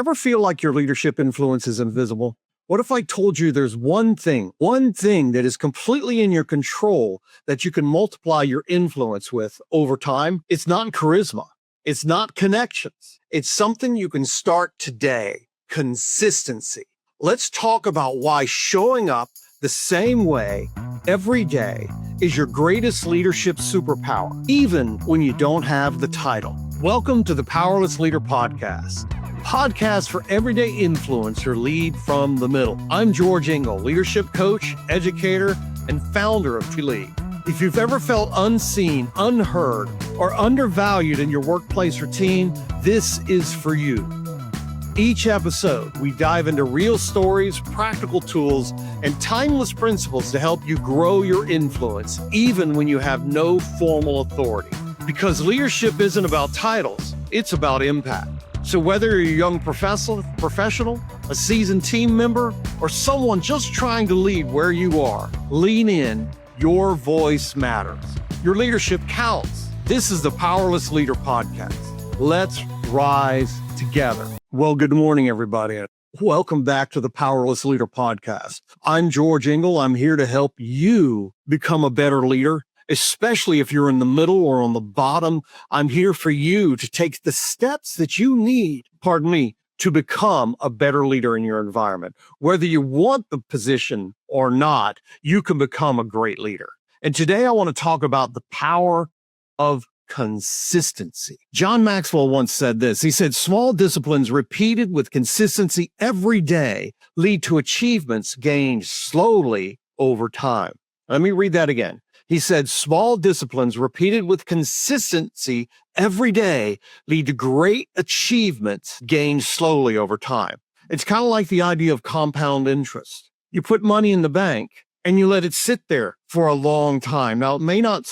Ever feel like your leadership influence is invisible? What if I told you there's one thing that is completely in your control that you can multiply your influence with over time? It's not charisma. It's not connections. It's something you can start today. Consistency. Let's talk about why showing up the same way every day is your greatest leadership superpower, even when you don't have the title. Welcome to the Powerless Leader Podcast. Podcast for everyday influencer lead from the middle. I'm George Engel, leadership coach, educator, and founder of Lead. If you've ever felt unseen, unheard, or undervalued in your workplace or team, this is for you. Each episode, we dive into real stories, practical tools, and timeless principles to help you grow your influence, even when you have no formal authority. Because leadership isn't about titles, it's about impact. So whether you're a young professional, a seasoned team member, or someone just trying to lead where you are, lean in. Your voice matters. Your leadership counts. This is the Powerless Leader Podcast. Let's rise together. Well, good morning, everybody. Welcome back to the Powerless Leader Podcast. I'm George Engel. I'm here to help you become a better leader, especially if you're in the middle or on the bottom. I'm here for you to take the steps that you need, to become a better leader in your environment. Whether you want the position or not, you can become a great leader. And today I want to talk about the power of consistency. John Maxwell once said this. He said, small disciplines repeated with consistency every day lead to achievements gained slowly over time. Let me read that again. He said, small disciplines repeated with consistency every day lead to great achievements gained slowly over time. It's kind of like the idea of compound interest. You put money in the bank and you let it sit there for a long time. Now, it may not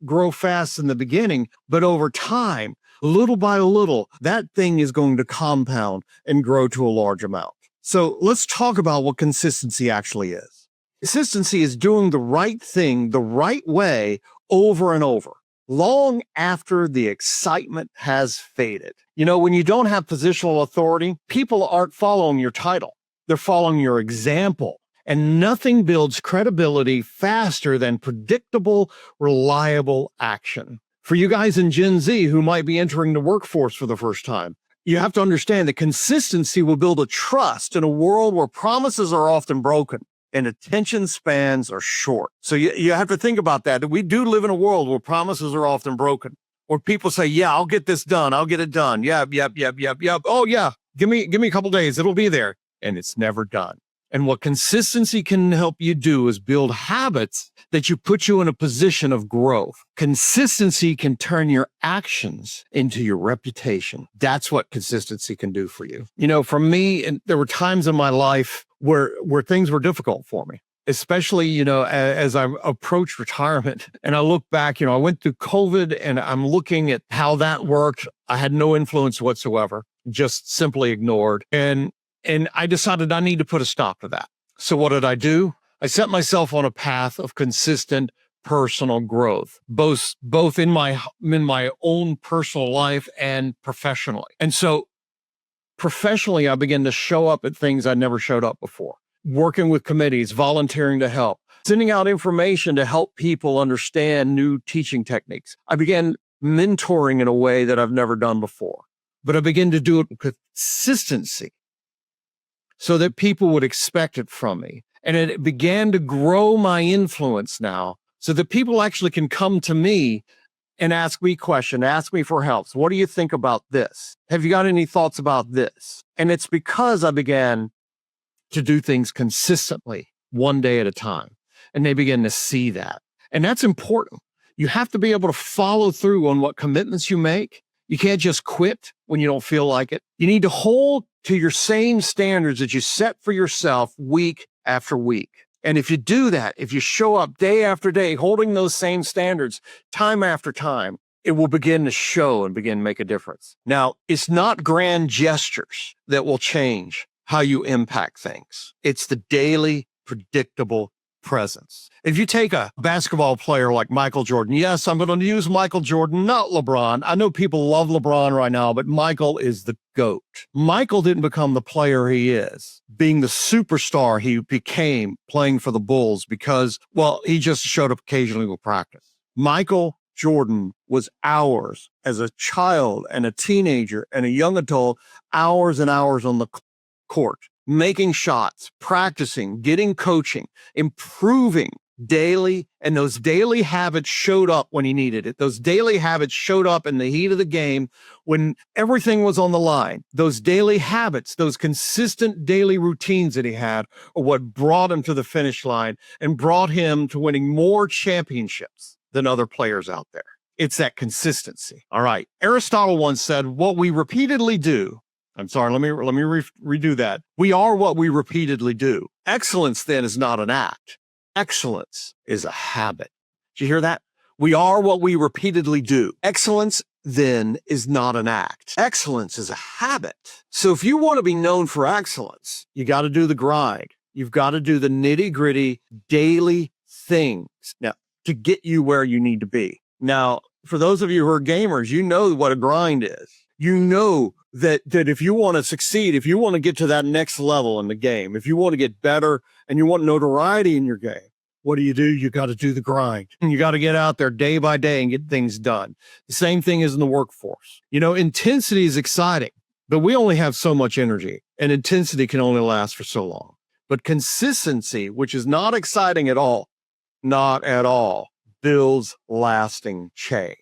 grow fast in the beginning, but over time, little by little, that thing is going to compound and grow to a large amount. So let's talk about what consistency actually is. Consistency is doing the right thing the right way over and over, long after the excitement has faded. You know, when you don't have positional authority, people aren't following your title. They're following your example. And nothing builds credibility faster than predictable, reliable action. For you guys in Gen Z who might be entering the workforce for the first time, you have to understand that consistency will build a trust in a world where promises are often broken and attention spans are short. So you have to think about that. We do live in a world where promises are often broken, where people say, yeah, I'll get this done. I'll get it done. Yep. Oh yeah, give me a couple days. It'll be there. And it's never done. And what consistency can help you do is build habits that you put you in a position of growth. Consistency can turn your actions into your reputation. That's what consistency can do for you. You know, for me, and there were times in my life where things were difficult for me, especially, you know, as I approached retirement and I look back, you know, I went through COVID and I'm looking at how that worked. I had no influence whatsoever, just simply ignored. And I decided I need to put a stop to that. So what did I do? I set myself on a path of consistent personal growth, both in my own personal life and professionally. And so professionally, I began to show up at things I never showed up before, working with committees, volunteering to help, sending out information to help people understand new teaching techniques. I began mentoring in a way that I've never done before, but I began to do it with consistency, so that people would expect it from me. And it began to grow my influence now so that people actually can come to me and ask me questions, ask me for help. So what do you think about this? Have you got any thoughts about this? And it's because I began to do things consistently, one day at a time. And they began to see that. And that's important. You have to be able to follow through on what commitments you make. You can't just quit when you don't feel like it. You need to hold to your same standards that you set for yourself week after week. And if you do that, if you show up day after day, holding those same standards time after time, it will begin to show and begin to make a difference. Now, it's not grand gestures that will change how you impact things. It's the daily, predictable presence. If you take a basketball player like Michael Jordan, yes, I'm going to use Michael Jordan, not LeBron. I know people love LeBron right now, but Michael is the GOAT. Michael didn't become the player he is, being the superstar he became playing for the Bulls because, well, he just showed up occasionally with practice. Michael Jordan was hours as a child and a teenager and a young adult, hours and hours on the court, making shots, practicing, getting coaching, improving daily. And those daily habits showed up when he needed it. Those daily habits showed up in the heat of the game when everything was on the line. Those daily habits, those consistent daily routines that he had are what brought him to the finish line and brought him to winning more championships than other players out there. It's that consistency. All right. Aristotle once said, what we repeatedly do, I'm sorry, let me redo that. We are what we repeatedly do. Excellence then is not an act. Excellence is a habit. Did you hear that? We are what we repeatedly do. Excellence then is not an act. Excellence is a habit. So if you want to be known for excellence, you got to do the grind. You've got to do the nitty-gritty daily things. Now, to get you where you need to be. Now, for those of you who are gamers, you know what a grind is. You know that if you want to succeed, if you want to get to that next level in the game, if you want to get better and you want notoriety in your game, what do? You got to do the grind. And you got to get out there day by day and get things done. The same thing is in the workforce. Intensity is exciting, but we only have so much energy, and intensity can only last for so long. But consistency, which is not exciting at all, not at all, builds lasting change.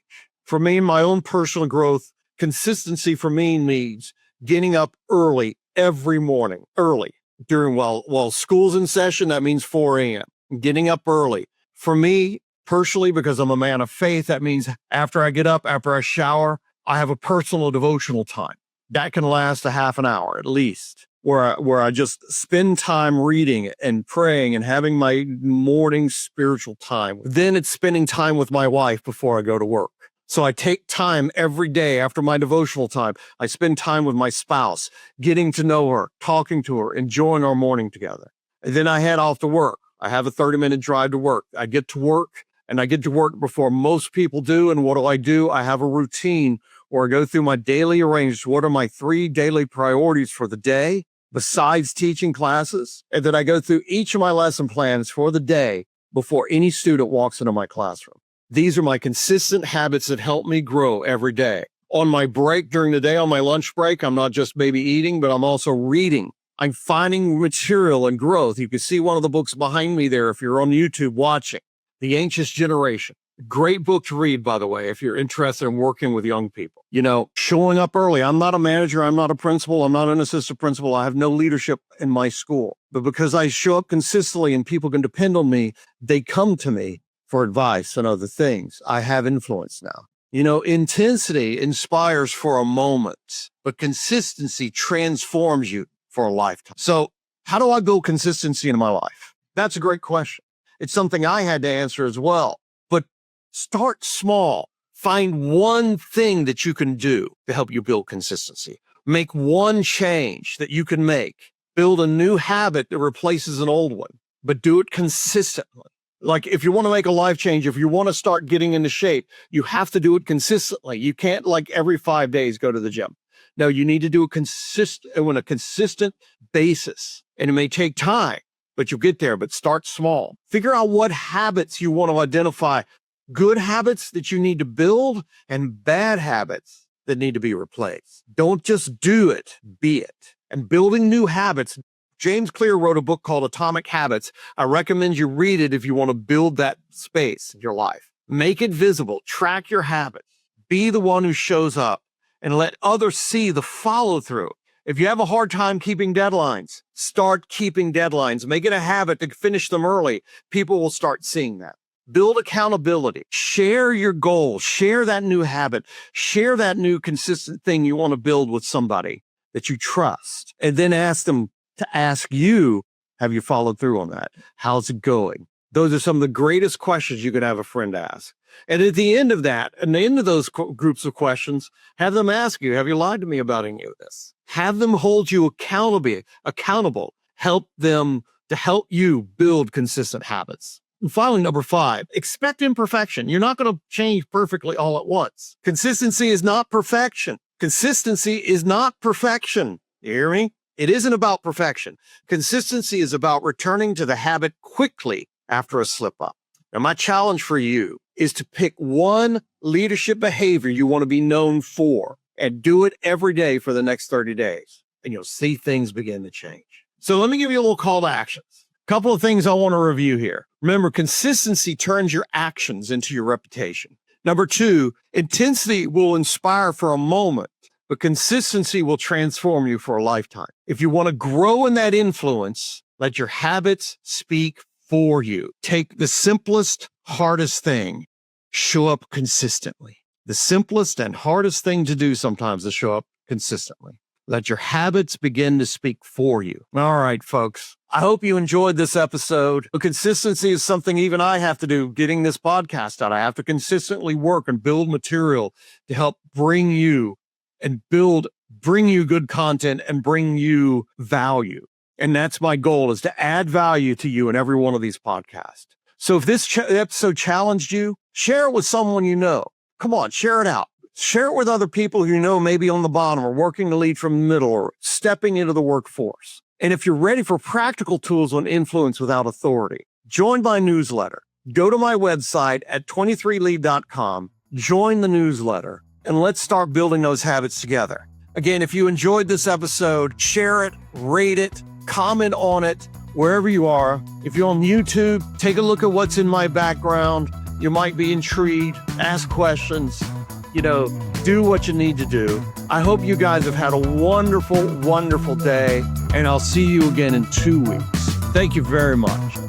For me, my own personal growth, consistency for me means getting up early every morning, early during while school's in session. That means 4 a.m. Getting up early. For me personally, because I'm a man of faith, that means after I get up, after I shower, I have a personal devotional time. That can last a half an hour at least, where I just spend time reading and praying and having my morning spiritual time. Then it's spending time with my wife before I go to work. So I take time every day after my devotional time. I spend time with my spouse, getting to know her, talking to her, enjoying our morning together. And then I head off to work. I have a 30-minute drive to work. I get to work, and I get to work before most people do. And what do? I have a routine where I go through my daily arrangements. What are my 3 daily priorities for the day besides teaching classes? And then I go through each of my lesson plans for the day before any student walks into my classroom. These are my consistent habits that help me grow every day. On my break during the day, on my lunch break, I'm not just maybe eating, but I'm also reading. I'm finding material and growth. You can see one of the books behind me there if you're on YouTube watching, The Anxious Generation. Great book to read, by the way, if you're interested in working with young people. Showing up early. I'm not a manager. I'm not a principal. I'm not an assistant principal. I have no leadership in my school. But because I show up consistently and people can depend on me, they come to me for advice and other things. I have influence now. Intensity inspires for a moment, but consistency transforms you for a lifetime. So how do I build consistency in my life? That's a great question. It's something I had to answer as well. But start small. Find one thing that you can do to help you build consistency. Make one change that you can make. Build a new habit that replaces an old one, but do it consistently. Like if you want to make a life change, if you want to start getting into shape, you have to do it consistently. You can't every 5 days go to the gym. No, you need to do it on a consistent basis. And it may take time, but you'll get there. But start small. Figure out what habits you want to identify. Good habits that you need to build and bad habits that need to be replaced. Don't just do it, be it. And building new habits. James Clear wrote a book called Atomic Habits. I recommend you read it if you want to build that space in your life. Make it visible. Track your habits. Be the one who shows up and let others see the follow through. If you have a hard time keeping deadlines, start keeping deadlines. Make it a habit to finish them early. People will start seeing that. Build accountability. Share your goals. Share that new habit. Share that new consistent thing you want to build with somebody that you trust. And then ask them to ask you, have you followed through on that? How's it going? Those are some of the greatest questions you could have a friend ask. And at the end of that, at the end of those groups of questions, have them ask you, have you lied to me about any of this? Have them hold you accountable. Help them to help you build consistent habits. And finally, number 5, expect imperfection. You're not going to change perfectly all at once. Consistency is not perfection. Consistency is not perfection. You hear me? It isn't about perfection. Consistency is about returning to the habit quickly after a slip up. Now, my challenge for you is to pick one leadership behavior you want to be known for and do it every day for the next 30 days. And you'll see things begin to change. So let me give you a little call to actions. A couple of things I want to review here. Remember, consistency turns your actions into your reputation. Number 2, intensity will inspire for a moment, but consistency will transform you for a lifetime. If you want to grow in that influence, let your habits speak for you. Take the simplest, hardest thing, show up consistently. The simplest and hardest thing to do sometimes is show up consistently. Let your habits begin to speak for you. All right, folks. I hope you enjoyed this episode. Consistency is something even I have to do getting this podcast out. I have to consistently work and build material to help bring you good content and bring you value. And that's my goal, is to add value to you in every one of these podcasts. So if this episode challenged you, share it with someone you know. Come on, share it out. Share it with other people you know, maybe on the bottom or working to lead from the middle or stepping into the workforce. And if you're ready for practical tools on influence without authority, join my newsletter. Go to my website at 23lead.com, join the newsletter, and let's start building those habits together. Again, if you enjoyed this episode, share it, rate it, comment on it, wherever you are. If you're on YouTube, take a look at what's in my background. You might be intrigued, ask questions, do what you need to do. I hope you guys have had a wonderful, wonderful day, and I'll see you again in 2 weeks. Thank you very much.